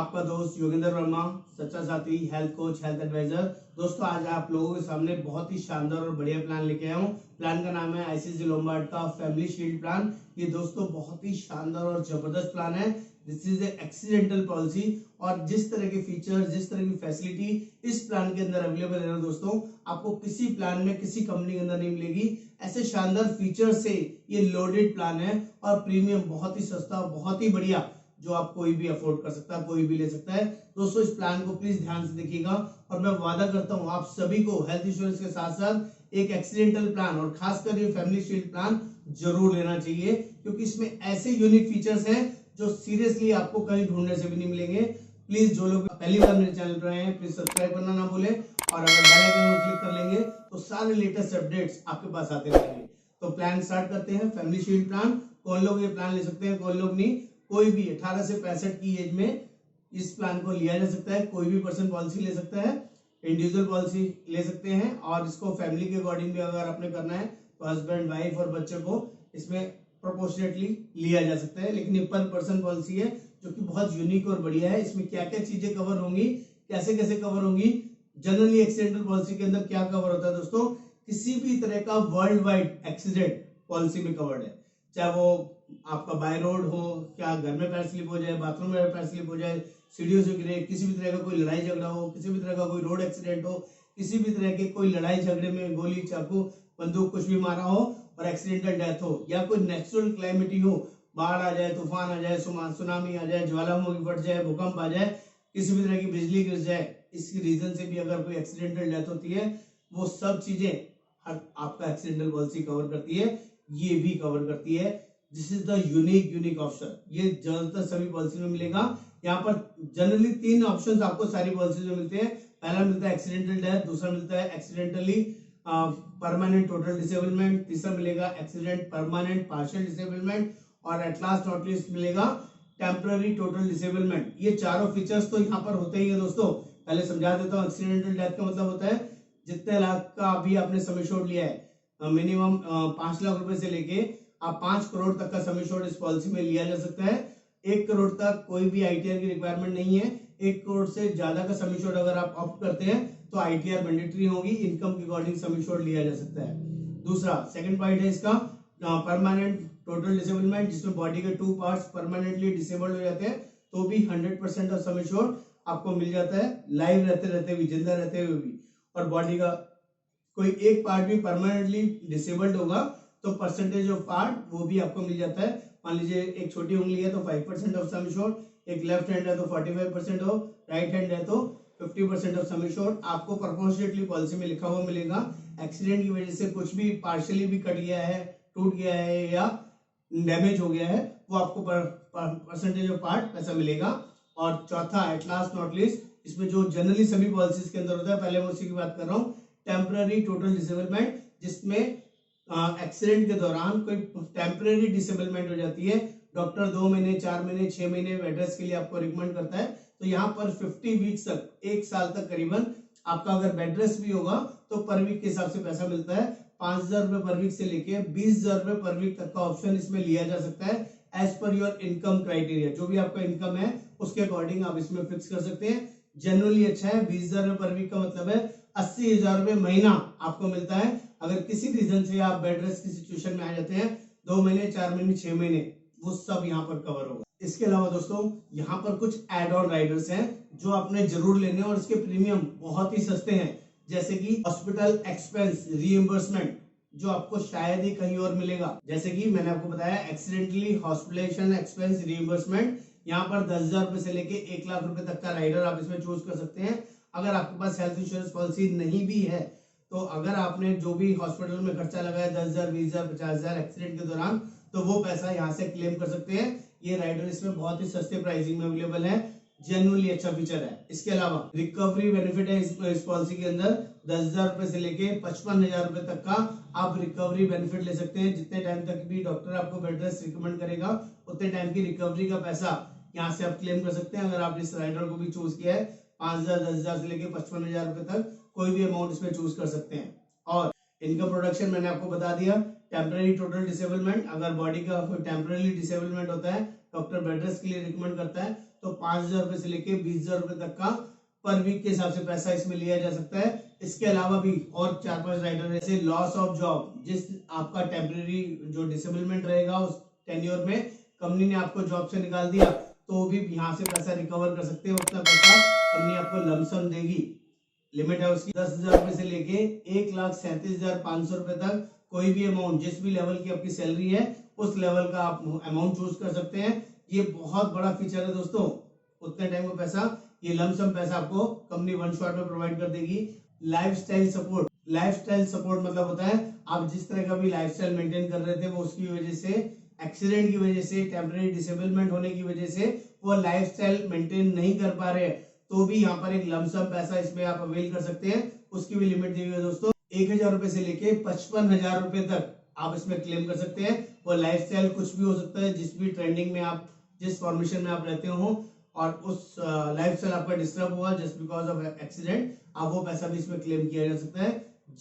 आपका दोस्त योगेंद्र वर्मा, सच्चा साथी, हेल्थ कोच, हेल्थ एडवाइजर। दोस्तों आज आप लोगों के सामने बहुत ही शानदार और बढ़िया प्लान लेके आया हूँ। प्लान का नाम है आईसीसी लोम्बार्ड का फैमिली शील्ड प्लान। ये दोस्तों बहुत ही शानदार और जबरदस्त प्लान है। दिस इज एक्सीडेंटल पॉलिसी और जिस तरह के फीचर्स, जिस तरह की फैसिलिटी इस प्लान के अंदर अवेलेबल है ना दोस्तों, आपको किसी प्लान में किसी कंपनी के अंदर नहीं मिलेगी। ऐसे शानदार फीचर से ये लोडेड प्लान है और प्रीमियम बहुत ही सस्ता, बहुत ही बढ़िया, जो आप कोई भी अफोर्ड कर सकता है, कोई भी ले सकता है। दोस्तों इस प्लान को प्लीज ध्यान से देखिएगा और मैं वादा करता हूं आप सभी को हेल्थ इंश्योरेंस के साथ साथ एक एक्सीडेंटल प्लान और खासकर ये फैमिली शील्ड प्लान जरूर लेना चाहिए, क्योंकि इसमें ऐसे यूनिक फीचर्स हैं जो सीरियसली आपको कहीं ढूंढने से भी नहीं मिलेंगे। प्लीज जो लोग पहली बार मेरे चैनल पर आए हैं प्लीज सब्सक्राइब करना ना भूलें और अगर बेल आइकन को क्लिक कर लेंगे तो सारे लेटेस्ट अपडेट्स आपके पास आते रहेंगे। तो प्लान स्टार्ट करते हैं। फैमिली शील्ड प्लान कौन लोग ये प्लान ले सकते हैं, कौन लोग नहीं। कोई भी 18 से 65 की एज में इस प्लान को लिया जा सकता है। कोई भी पर्सन पॉलिसी ले सकता है, इंडिविजुअल पॉलिसी ले सकते हैं और इसको फैमिली के अकॉर्डिंग भी अगर आपने करना है तो हस्बैंड, वाइफ और बच्चे को इसमें प्रोपोर्शनेटली लिया जा सकता है। लेकिन ये पर पर्सन पॉलिसी है जो कि बहुत यूनिक और बढ़िया है। इसमें क्या क्या चीजें कवर होंगी, कैसे कैसे कवर होंगी। जनरली एक्सीडेंटल पॉलिसी के अंदर क्या कवर होता है दोस्तों, किसी भी तरह का वर्ल्ड वाइड एक्सीडेंट पॉलिसी में कवर्ड है, चाहे वो आपका बाय रोड हो, क्या घर में पैर स्लिप हो जाए, बाथरूम में पैर स्लिप हो जाए, सीढ़ियों से गिरे, किसी भी तरह का कोई लड़ाई झगड़ा हो, किसी भी तरह का कोई रोड एक्सीडेंट हो, किसी भी तरह के कोई लड़ाई झगड़े में गोली, चाकू, बंदूक कुछ भी मारा हो और एक्सीडेंटल डेथ हो, या कोई नेचुरल क्लाइमिटी हो, बाढ़ आ जाए, तूफान आ जाए, सुनामी आ जाए, ज्वालामुखी फट जाए, भूकंप आ जाए, किसी भी तरह की बिजली गिर जाए, इसकी रीजन से भी अगर कोई एक्सीडेंटल डेथ होती है, वो सब चीजें आपका एक्सीडेंटल पॉलिसी कवर करती है, ये भी कवर करती है। This is the unique option. ये ज्यादातर सभी पॉलिसी में मिलेगा। यहाँ पर जनरली 3 ऑप्शंस आपको सारी पॉलिसी में मिलते हैं। पहला मिलता है एक्सीडेंटल डेथ, दूसरा मिलता है एक्सीडेंटली परमानेंट टोटल डिसेबलमेंट, तीसरा मिलेगा एक्सीडेंट परमानेंट पार्शियल डिसेबलमेंट और एट लास्ट नॉट लीस्ट मिलेगा टेम्पररी टोटल डिसेबलमेंट। ये चारों फीचर्स तो यहाँ पर होते ही है दोस्तों। पहले समझा देता हूँ। एक्सीडेंटल डेथ का मतलब होता है जितने लाख का अभी आपने सम एश्योर्ड लिया है, मिनिमम 5 लाख रुपए से लेके आप 5 करोड़ तक का सम एश्योर्ड इस पॉलिसी में लिया जा सकता है। 1 करोड़ तक कोई भी आईटीआर की रिक्वायरमेंट नहीं है। 1 करोड़ से ज्यादा का सम एश्योर्ड अगर आप ऑप्ट करते हैं तो आईटीआर मैंडेटरी होगी, इनकम के अकॉर्डिंग सम एश्योर्ड लिया जा सकता है। दूसरा सेकंड पॉइंट है इसका परमानेंट टोटल डिसेबलमेंट, जिसमें बॉडी के 2 पार्ट्स परमानेंटली डिसेबल्ड हो जाते हैं तो भी 100% ऑफ सम एश्योर्ड आपको मिल जाता है, लाइव रहते हुए, जिंदा रहते हुए भी। और बॉडी का कोई एक पार्ट भी परमानेंटली डिसेबल्ड होगा तो परसेंटेज ऑफ पार्ट वो भी आपको मिल जाता है। मान लीजिए एक छोटी उंगली है तो 5% ऑफ सम एश्योर्ड, एक लेफ्ट हैंड है तो 45% हो, राइट हैंड है तो 50% ऑफ सम एश्योर्ड आपको प्रोपोर्शनेटली पॉलिसी में लिखा हुआ मिलेगा। एक्सीडेंट की वजह से कुछ भी पार्शियली भी कट गया है, टूट गया है या डैमेज हो गया है, वो आपको परसेंटेज ऑफ पार्ट पैसा मिलेगा। और चौथा एट लास्ट नॉट लीस्ट, इसमें जो जनरली सभी पॉलिसीज के अंदर होता है, पहले मैं उसी की बात कर रहा हूँ, टेम्पररी टोटल डिसेबलमेंट, जिसमें एक्सीडेंट के दौरान कोई टेम्पररी डिसेबलमेंट हो जाती है। डॉक्टर 2 महीने, 4 महीने, 6 महीने बेड रेस्ट के लिए आपको रिकमेंड करता है, तो यहाँ पर 50 वीक्स तक, 1 साल तक करीबन आपका अगर बेड रेस्ट भी होगा तो पर वीक के हिसाब से पैसा मिलता है। 5,000 रुपए पर वीक से लेके 20,000 रुपए पर वीक तक का ऑप्शन इसमें लिया जा सकता है as per your income criteria. जो भी आपका इनकम है उसके अकॉर्डिंग आप इसमें फिक्स कर सकते हैं। जनरली अच्छा है। 20,000 रुपए पर वीक का मतलब है 80,000 रुपए महीना आपको मिलता है। अगर किसी रीजन से आप बेड रेस्ट की सिचुएशन में आ जाते हैं, 2 महीने, 4 महीने, 6 महीने, वो सब यहाँ पर कवर होगा। इसके अलावा दोस्तों यहाँ पर कुछ एड ऑन राइडर्स हैं जो आपने जरूर लेने और इसके प्रीमियम बहुत ही सस्ते हैं, जैसे कि हॉस्पिटल एक्सपेंस रीइंबर्समेंट, जो आपको शायद ही कहीं और मिलेगा। जैसे कि मैंने आपको बताया एक्सीडेंटली हॉस्पिटलाइजेशन एक्सपेंस रीइंबर्समेंट, यहाँ पर 10,000 रुपए से लेके 1 लाख रुपए तक का राइडर आप इसमें चूज कर सकते हैं। अगर आपके पास हेल्थ इंश्योरेंस पॉलिसी नहीं भी है तो अगर आपने जो भी हॉस्पिटल में खर्चा लगाया 10,000, 20,000, 50,000 एक्सीडेंट के दौरान, तो वो पैसा यहाँ से क्लेम कर सकते हैं। ये राइडर इसमें बहुत ही सस्ते प्राइसिंग में अवेलेबल है। जेन्युइनली अच्छा फीचर है। इसके अलावा रिकवरी बेनिफिट है इस पॉलिसी के अंदर। 10,000 रुपए से लेके 55,000 रुपए तक का आप रिकवरी बेनिफिट ले सकते हैं। जितने टाइम तक भी डॉक्टर आपको बेड रेस्ट रिकमेंड करेगा उतने टाइम की रिकवरी का पैसा यहाँ से आप क्लेम कर सकते हैं। अगर आप इस राइडर को भी चूज किया है, 5,000, 10,000 से लेके 55,000 रुपए तक कोई भी अमाउंट इसमें चूज कर सकते हैं। और इनकम प्रोडक्शन मैंने आपको बता दिया। टेम्पररी टोटल डिसेबलमेंट, अगर बॉडी का कोई टेम्पररी डिसेबलमेंट होता है डॉक्टर बेड रेस्ट के लिए रिकमेंड करता है, तो 5,000 रुपए से लेके 20,000 रुपए तक का पर वीक के हिसाब से पैसा इसमें लिया जा सकता है। इसके अलावा भी और 4-5 राइडर जैसे लॉस ऑफ जॉब, जिस आपका टेम्परेरी जो डिसेबलमेंट रहेगा उस टेन्योर में कंपनी ने आपको जॉब से निकाल दिया, तो भी यहाँ से पैसा रिकवर कर सकते हैं। उतना पैसा कंपनी आपको लमसम देगी। लिमिट है उसकी 10,000 रुपए से लेके 1,37,500 रुपए तक। कोई भी अमाउंट, जिस भी लेवल की आपकी सैलरी है उस लेवल का आप अमाउंट चूज कर सकते हैं। ये बहुत बड़ा फीचर है दोस्तों। उतने टाइम का पैसा, ये लमसम पैसा आपको कंपनी वन शॉट में प्रोवाइड कर देगी। लाइफस्टाइल सपोर्ट, लाइफस्टाइल सपोर्ट मतलब होता है आप जिस तरह का भी लाइफस्टाइल मेंटेन कर रहे थे वो उसकी वजह से, एक्सीडेंट की वजह से, टेम्परेरी डिसेबलमेंट होने की वजह से वो लाइफस्टाइल मेंटेन नहीं कर पा रहे, तो भी यहाँ पर एक लमसम पैसा इसमें आप अवेल कर सकते हैं। उसकी भी लिमिट दी हुई है दोस्तों। 1,000 रुपए से लेके 55,000 रुपए तक आप इसमें क्लेम कर सकते हैं। और लाइफस्टाइल कुछ भी हो सकता है, जिस भी ट्रेंडिंग में आप, जिस फॉर्मेशन में आप रहते हो और उस लाइफस्टाइल आपका डिस्टर्ब हुआ जस्ट बिकॉज ऑफ एक्सीडेंट, आप वो पैसा भी इसमें क्लेम किया जा सकता है।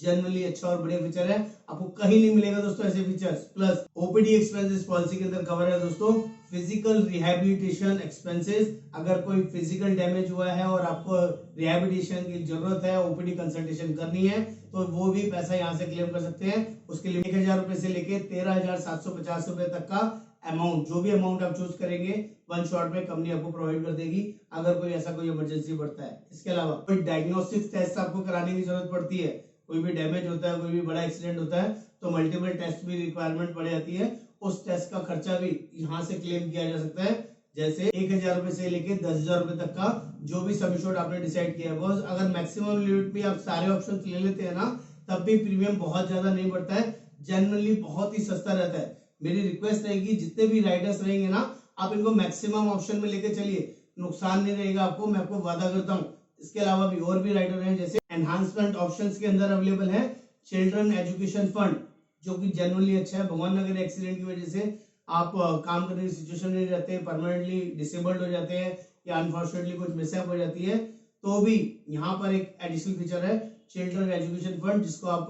जनरली अच्छा और बढ़िया फीचर है, आपको कहीं नहीं मिलेगा दोस्तों ऐसे features. Plus OPD expenses policy के अंदर कवर है दोस्तों। फिजिकल रिहैबिलिटेशन एक्सपेंसेस, अगर कोई फिजिकल डैमेज हुआ है और आपको रिहैबिलिटेशन की जरूरत है, ओपीडी कंसल्टेशन करनी है, तो वो भी पैसा यहाँ से क्लेम कर सकते हैं। उसके लिए 1,000 रुपए से लेके 13,750 रुपए तक का अमाउंट, जो भी अमाउंट आप चूज करेंगे वन शॉट में कंपनी आपको प्रोवाइड कर देगी, अगर कोई ऐसा कोई इमरजेंसी पड़ता है। इसके अलावा कोई डायग्नोस्टिक टेस्ट आपको कराने की जरूरत पड़ती है, कोई भी डैमेज होता है, कोई भी बड़ा एक्सीडेंट होता है, तो मल्टीपल टेस्ट भी रिक्वायरमेंट पड़ जाती है, उस टेस्ट का खर्चा भी यहाँ से क्लेम किया जा सकता है। जैसे 1,000 रुपए से लेके 10,000 रुपए तक का जो भी सम एश्योर्ड आपने डिसाइड किया है। बॉस अगर मैक्सिमम लिमिट में आप सारे ऑप्शन ले लेते हैं ना, तब भी प्रीमियम बहुत ज्यादा नहीं बढ़ता है, जनरली बहुत ही सस्ता रहता है। मेरी रिक्वेस्ट रहेगी जितने भी राइडर्स रहेंगे ना, आप इनको मैक्सिमम ऑप्शन में लेके चलिए, नुकसान नहीं रहेगा आपको, मैं आपको वादा करता हूँ। इसके अलावा भी और भी राइडर हैं, जैसे एनहांसमेंट ऑप्शंस के अंदर अवेलेबल है चिल्ड्रन एजुकेशन फंड, जो कि जनरली अच्छा है। भगवान अगर एक्सीडेंट की वजह से आप काम करने की सिचुएशन में नहीं रहते, परमानेंटली डिसेबल्ड हो जाते हैं या अनफॉर्चुनेटली कुछ मिसहैप हो जाती है, तो भी यहाँ पर एक एडिशनल फीचर है चिल्ड्रन एजुकेशन फंड, जिसको आप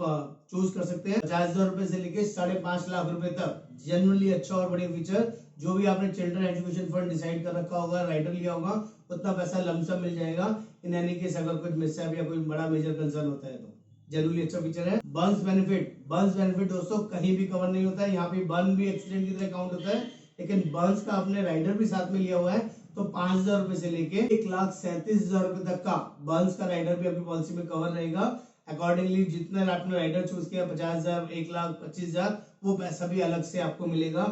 चूज कर सकते हैं। 50,000 रुपए से लेके 5.5 लाख रुपए तक, जनरली अच्छा और बढ़िया फीचर। जो भी आपने चिल्ड्रन एजुकेशन फंड डिसाइड कर रखा होगा, राइडर लिया होगा, उतना पैसा लमसम मिल जाएगा इन एनी केस अगर कुछ मिसहैप या कोई बड़ा मेजर कंसर्न होता है, तो जनरली अच्छा फीचर है। बर्न्स बेनिफिट, बर्न्स बेनिफिट दोस्तों कहीं भी कवर नहीं होता है, यहाँ पे बर्न भी एक्सीडेंट की तरह काउंट होता है, लेकिन बर्न्स का आपने राइडर भी साथ में लिया हुआ है, तो 5,000 रुपए से लेके 1,37,000 रुपए तक का बर्न्स का राइडर भी आपकी पॉलिसी में कवर रहेगा। अकॉर्डिंगली जितना आपने राइडर चूज किया, 50,000, 1,25,000, वो पैसा भी अलग से आपको मिलेगा।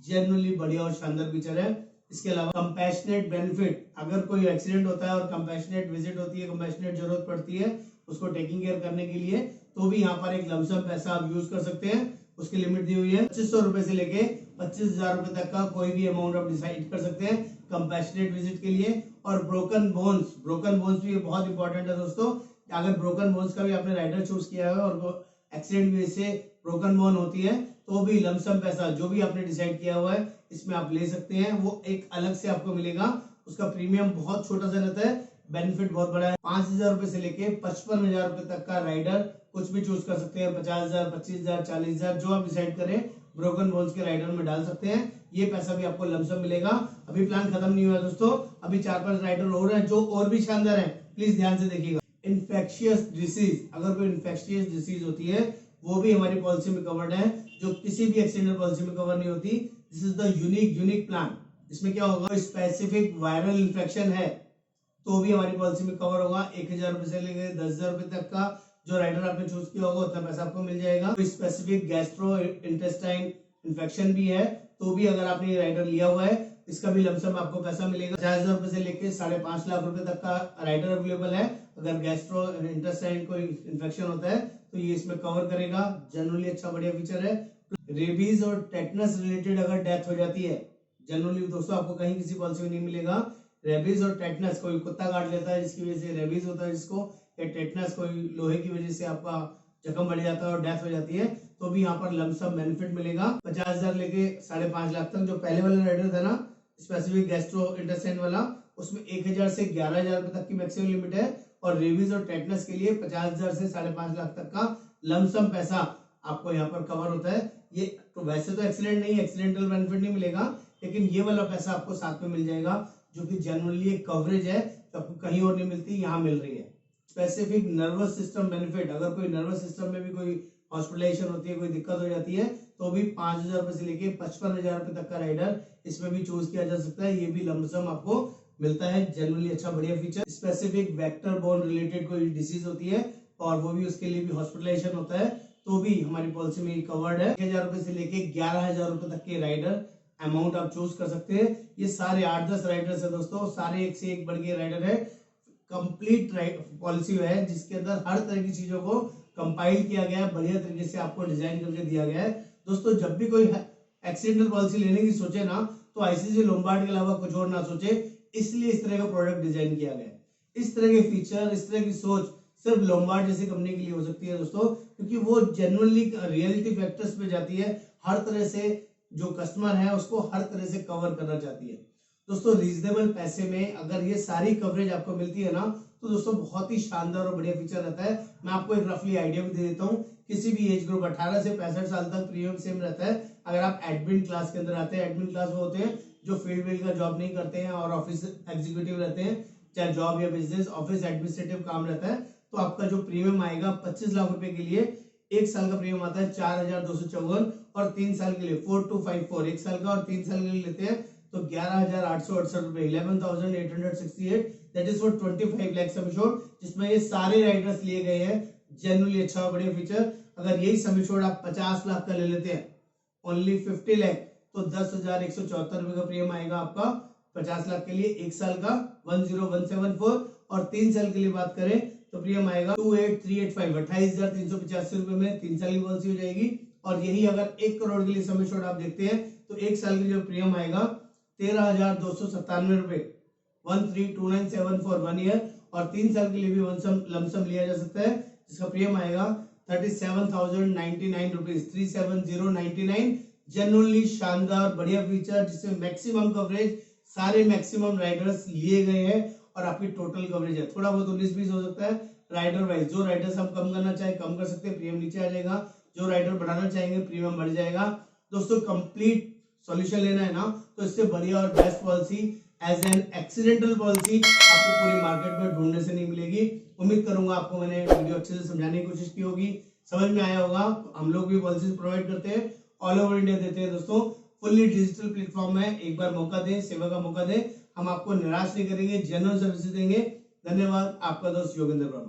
जनरली बढ़िया और शानदार फीचर है। इसके अलावा कंपैशनेट बेनिफिट, अगर कोई एक्सीडेंट होता है और कंपैशनेट विजिट होती है, कंपैशनेट जरूरत पड़ती है उसको टेकिंग केयर करने के लिए, तो भी यहाँ पर एक लमसम पैसा आप यूज कर सकते हैं। उसकी लिमिट दी हुई है 2,500 रुपए से लेके 25,000 रुपए तक का कोई भी अमाउंट आप डिसाइड कर सकते हैं कंपैशनेट विजिट के लिए। और ब्रोकन बोन्स, ब्रोकन बोन्स भी बहुत इंपॉर्टेंट है दोस्तों। अगर ब्रोकन बोन्स का भी आपने राइडर चूज किया है और एक्सीडेंट की वजह से ब्रोकन बोन होती है, तो भी लमसम पैसा जो भी आपने डिसाइड किया हुआ है इसमें आप ले सकते हैं, वो एक अलग से आपको मिलेगा। उसका प्रीमियम बहुत छोटा सा रहता है, बेनिफिट बहुत बड़ा है। 5,000 रुपए से लेके 55,000 रुपए तक का राइडर कुछ भी चूज कर सकते हैं, 50,000, 25,000, 40,000, जो आप डिसाइड करें ब्रोकन बोन्स के राइडर में डाल सकते हैं। ये पैसा भी आपको लमसम मिलेगा। अभी प्लान खत्म नहीं हुआ दोस्तों, अभी 4-5 राइडर और हैं जो और भी शानदार हैं, प्लीज ध्यान से देखिएगा। इन्फेक्शियस डिसीज, अगर कोई इन्फेक्शियस डिसीज होती है वो भी हमारी पॉलिसी में कवर्ड है, जो किसी भी एक्सीडेंट पॉलिसी में कवर नहीं होती। This is the unique plan. इसमें क्या होगा, स्पेसिफिक वायरल इन्फेक्शन है तो भी हमारी पॉलिसी में कवर होगा। 1,000 रुपए से लेकर 10,000 रुपए तक का जो राइडर आपने चूज किया होगा उतना पैसा आपको मिल जाएगा। तो स्पेसिफिक गैस्ट्रो इंटेस्टाइन इन्फेक्शन भी है, तो भी अगर आपने ये राइडर लिया हुआ है इसका भी लमसम आपको पैसा मिलेगा। 50,000 रुपए से लेकर 5.5 लाख रुपए तक का राइडर अवेलेबल है। अगर गैस्ट्रो इंटेस्टाइन कोई इन्फेक्शन होता है तो ये इसमें कवर करेगा। जनरली अच्छा बढ़िया फीचर है। रेबीज और टेटनस रिलेटेड अगर डेथ हो जाती है, जनरली दोस्तों आपको कहीं किसी पॉलिसी में नहीं मिलेगा। रेबीज और टेटनस, कोई कुत्ता काट लेता है जिसकी वजह से रेबीज होता है जिसको, या टेटनस कोई लोहे की वजह से आपका जख्म बढ़ जाता है और डेथ हो जाती है, तो भी यहाँ पर लमसम बेनिफिट मिलेगा। 50,000 लेके 5.5 लाख तक। जो पहले वाला राइडर था ना स्पेसिफिक गैस्ट्रो इंटेस्टाइन वाला, उसमें 1,000 से 11,000 रुपए तक की मैक्सिमम लिमिट है। और रेबीज और टेटनस के लिए 50,000 से 5.5 लाख तक का लमसम पैसा आपको यहाँ पर कवर होता है। ये तो वैसे तो एक्सीडेंट नहीं, एक्सीडेंटल बेनिफिट नहीं मिलेगा, लेकिन ये वाला पैसा आपको साथ में मिल जाएगा, जो कि जनरली एक कवरेज है जो आपको कहीं और नहीं मिलती, यहाँ मिल रही है। स्पेसिफिक नर्वस सिस्टम बेनिफिट, अगर कोई नर्वस सिस्टम में भी कोई हॉस्पिटलाइजेशन होती है, कोई दिक्कत हो जाती है, तो भी 5,000 रुपए से लेके 55,000 रुपए तक का राइडर इसमें भी चूज किया जा सकता है। ये भी लमसम आपको मिलता है, जनरली अच्छा बढ़िया feature. Specific vector bone related कोई डिसीज होती है और वो भी उसके लिए भी हॉस्पिटलाइजेशन होता है, तो भी हमारी पॉलिसी में कवर्ड है। 1,000 रुपए से लेके 11,000 रुपए तक के राइडर अमाउंट आप चूज कर सकते हैं। ये सारे 8-10 राइडर्स है दोस्तों, सारे एक से एक बढ़ के राइडर है। कंप्लीट पॉलिसी है जिसके अंदर हर तरह की चीजों को कंपाइल किया गया है, बढ़िया तरीके से आपको डिजाइन करके दिया गया है। दोस्तों जब भी कोई एक्सीडेंटल पॉलिसी लेने की सोचे ना, तो आईसीसी लोम्बार्ड के अलावा कुछ और ना सोचे, इसलिए इस तरह का प्रोडक्ट डिजाइन किया गया है। इस तरह के फीचर, इस तरह की सोच सिर्फ लोम्बार्ड जैसी कंपनी के लिए हो सकती है दोस्तों, क्योंकि वो जेन्युइनली रियलिटी फैक्टर्स पे जाती है, हर तरह से जो कस्टमर है उसको हर तरह से कवर करना चाहती है। दोस्तों रीजनेबल पैसे में अगर ये सारी कवरेज आपको मिलती है ना, तो दोस्तों बहुत ही शानदार और बढ़िया फीचर रहता है। मैं आपको एक रफली आइडिया भी दे देता हूँ। किसी भी एज ग्रुप 18 से 65 साल तक प्रीमियम सेम रहता है। अगर आप एडमिन क्लास के अंदर आते हैं, एडमिन क्लास वो होते हैं जो फील्ड का जॉब नहीं करते हैं और ऑफिस एग्जीक्यूटिव रहते हैं, चाहे जॉब या बिजनेस, ऑफिस एडमिनिस्ट्रेटिव काम रहता है, तो आपका जो प्रीमियम आएगा 25 लाख रुपए के लिए एक साल का प्रीमियम आता है 4,254, और 3 साल के लिए 4254, एक साल का और 3 साल के लिए लेते हैं तो 11,868 रुपए, 11,868, that is for 25 lakh sum assured, जिसमें ये सारे राइडर्स लिए गए हैं। जनरली अच्छा बढ़िया फीचर। अगर यही सम एश्योर्ड आप 50 लाख का ले लेते हैं, ओनली 50 लाख, तो 10,174 रुपए का प्रीमियम आएगा आपका 50 लाख के लिए, एक साल का 10,174, और 3 साल के लिए बात करें तो प्रीमियम आएगा 28,385, 28,385 रुपए में 3 साल की पॉलिसी हो जाएगी। और यही अगर 1 करोड़ के लिए सम एश्योर्ड आप देखते हैं, तो एक साल के लिए प्रीमियम आएगा 13,297 रुपए, 132974 फॉर 1 ईयर, और 3 साल के लिए भी लमसम लिया जा सकता है, जिसका प्रीमियम आएगा 37,099 रुपीज, 37,099। जनरली शानदार बढ़िया फीचर, जिसमें मैक्सिमम कवरेज, सारे मैक्सिमम राइडर्स लिए गए हैं, और आपकी टोटल कवरेज है। थोड़ा बहुत 19-20 हो सकता है राइडर वाइज, जो राइडर्स हम कम करना चाहे कम कर सकते हैं, प्रीमियम नीचे आ जाएगा, जो राइडर बढ़ाना चाहेंगे प्रीमियम बढ़ जाएगा। दोस्तों कंप्लीट सॉल्यूशन लेना है ना, तो इससे बढ़िया और best policy as an accidental policy आपको पूरी मार्केट में ढूंढने से नहीं मिलेगी। उम्मीद करूंगा आपको मैंने वीडियो अच्छे से समझाने की कोशिश की होगी, समझ में आया होगा। हम लोग भी पॉलिसी प्रोवाइड करते हैं, ऑल ओवर इंडिया देते हैं दोस्तों, फुल्ली डिजिटल प्लेटफॉर्म है। एक बार मौका दें, सेवा का मौका दें, हम आपको निराश नहीं करेंगे, जेन्युइन सर्विसेज देंगे। धन्यवाद, आपका दोस्त योगेंद्र वर्मा।